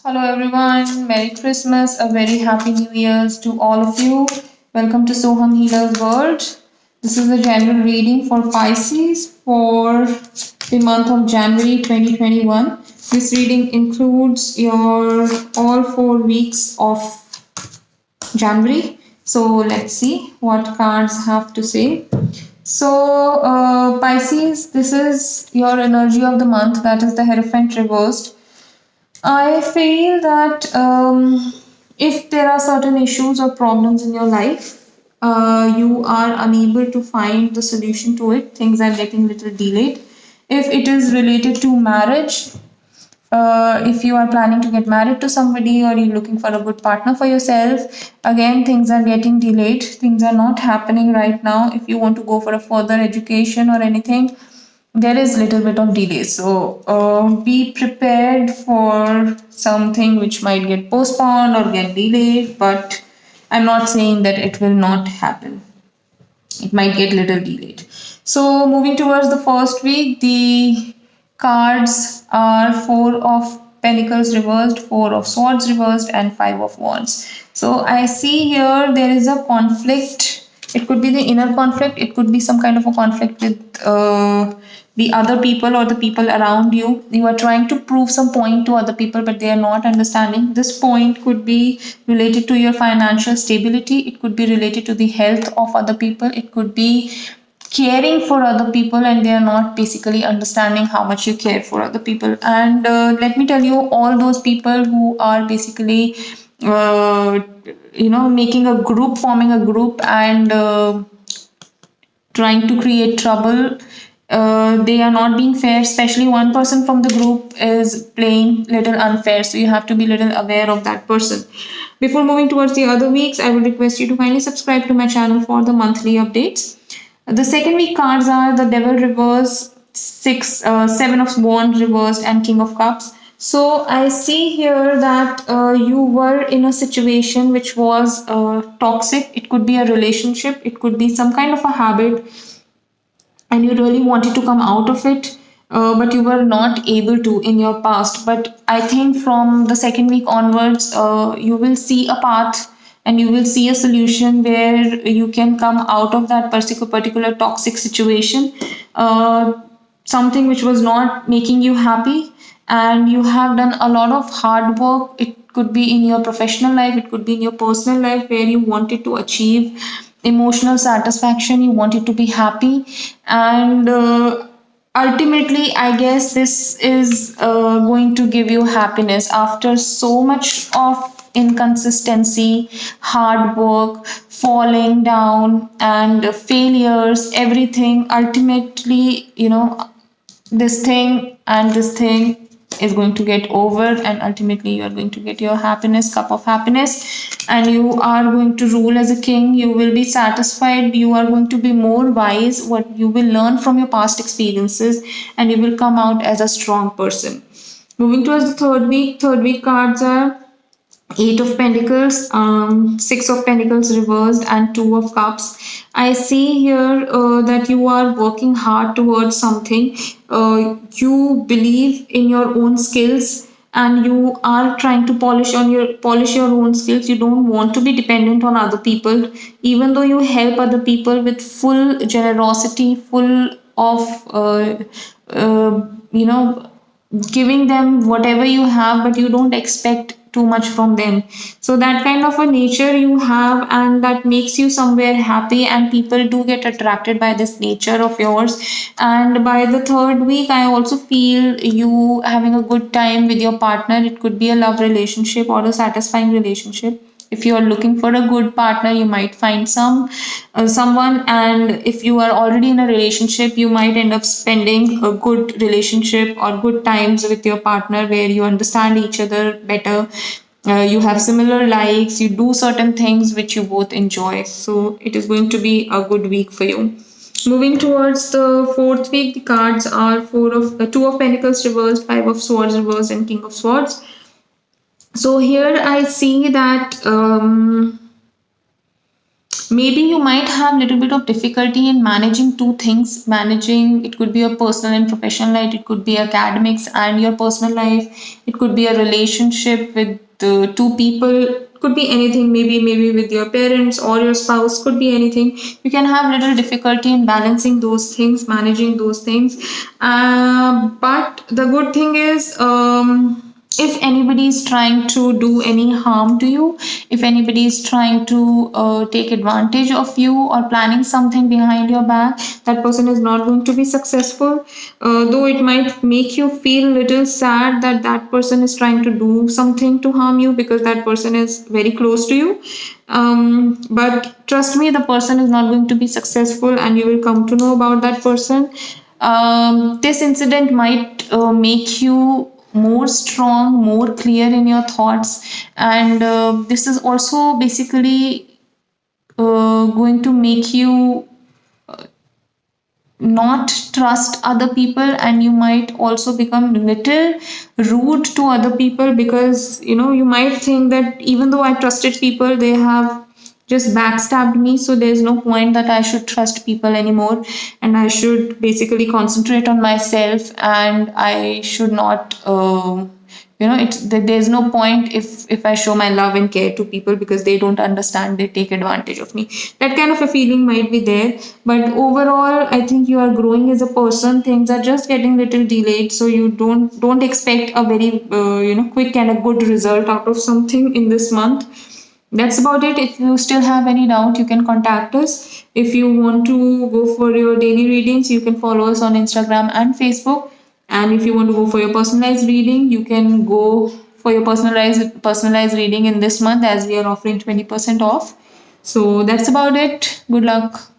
Hello everyone, Merry Christmas, a very happy New Year's to all of you. Welcome to Soham Healer's World. This is a general reading for Pisces for the month of January 2021. This reading includes your all 4 weeks of January. So let's see what cards have to say. So, Pisces, this is your energy of the month, that is the Hierophant reversed. I feel that if there are certain issues or problems in your life, you are unable to find the solution to it, things are getting little delayed. If it is related to marriage, if you are planning to get married to somebody or you're looking for a good partner for yourself, again, things are getting delayed. Things are not happening right now. If you want to go for a further education or anything, there is little bit of delay. So be prepared for something which might get postponed or get delayed, but I'm not saying that it will not happen. It might get little delayed. So moving towards the first week, the cards are Four of Pentacles reversed, Four of Swords reversed, and Five of Wands. So I see here there is a conflict. It could be the inner conflict, it could be some kind of a conflict with the other people or the people around you. You are trying to prove some point to other people, but they are not understanding. This point could be related to your financial stability, it could be related to the health of other people, it could be caring for other people, and they are not basically understanding how much you care for other people. And let me tell you, all those people who are basically making a group, forming a group, and trying to create trouble, they are not being fair. Especially one person from the group is playing little unfair, so you have to be little aware of that person. Before moving towards the other weeks, I would request you to kindly subscribe to my channel for the monthly updates. The second week cards are the Devil reverse, Seven of Wands reversed, and King of Cups. So I see here that you were in a situation which was toxic. It could be a relationship, it could be some kind of a habit, and you really wanted to come out of it, but you were not able to in your past. But I think from the second week onwards, you will see a path and you will see a solution where you can come out of that particular toxic situation, uh, something which was not making you happy. And you have done a lot of hard work. It could be in your professional life, it could be in your personal life, where you wanted to achieve emotional satisfaction, you wanted to be happy. And ultimately, I guess this is going to give you happiness after so much of inconsistency, hard work, falling down, and failures, everything. Ultimately, this thing is going to get over, and ultimately you are going to get your happiness, cup of happiness, and you are going to rule as a king. You will be satisfied, you are going to be more wise, what you will learn from your past experiences, and you will come out as a strong person. Moving towards the third week cards are Eight of Pentacles, Six of Pentacles reversed, and Two of Cups. I see here that you are working hard towards something. You believe in your own skills, and you are trying to polish your own skills. You don't want to be dependent on other people, even though you help other people with full generosity, full of you know giving them whatever you have, but you don't expect too much from them. So that kind of a nature you have, and that makes you somewhere happy, and people do get attracted by this nature of yours. And by the third week, I also feel you having a good time with your partner. It could be a love relationship or a satisfying relationship. If you are looking for a good partner, you might find someone. And if you are already in a relationship, you might end up spending a good relationship or good times with your partner, where you understand each other better. You have similar likes, you do certain things which you both enjoy. So it is going to be a good week for you. Moving towards the fourth week, the cards are Two of Pentacles reversed, Five of Swords reversed, and King of Swords. So here I see that Maybe you might have a little bit of difficulty in managing two things. Managing, it could be your personal and professional life, it could be academics and your personal life, it could be a relationship with two people, could be anything, maybe with your parents or your spouse, could be anything. You can have little difficulty in balancing those things, managing those things. But the good thing is, if anybody is trying to do any harm to you, if anybody is trying to take advantage of you or planning something behind your back, that person is not going to be successful. Though it might make you feel little sad that that person is trying to do something to harm you, because that person is very close to you. But trust me, the person is not going to be successful, and you will come to know about that person. This incident might make you more strong, more clear in your thoughts, and this is also basically going to make you not trust other people, and you might also become little rude to other people, because you might think that even though I trusted people, they have just backstabbed me, so there's no point that I should trust people anymore, and I should basically concentrate on myself, and I should not there's no point if I show my love and care to people, because they don't understand, they take advantage of me. That kind of a feeling might be there. But overall, I think you are growing as a person. Things are just getting little delayed, so you don't expect a very quick and a good result out of something in this month. That's about it. If you still have any doubt, you can contact us. If you want to go for your daily readings, you can follow us on Instagram and Facebook. And if you want to go for your personalized reading, you can go for your personalized reading in this month, as we are offering 20% off. So that's about it. Good luck.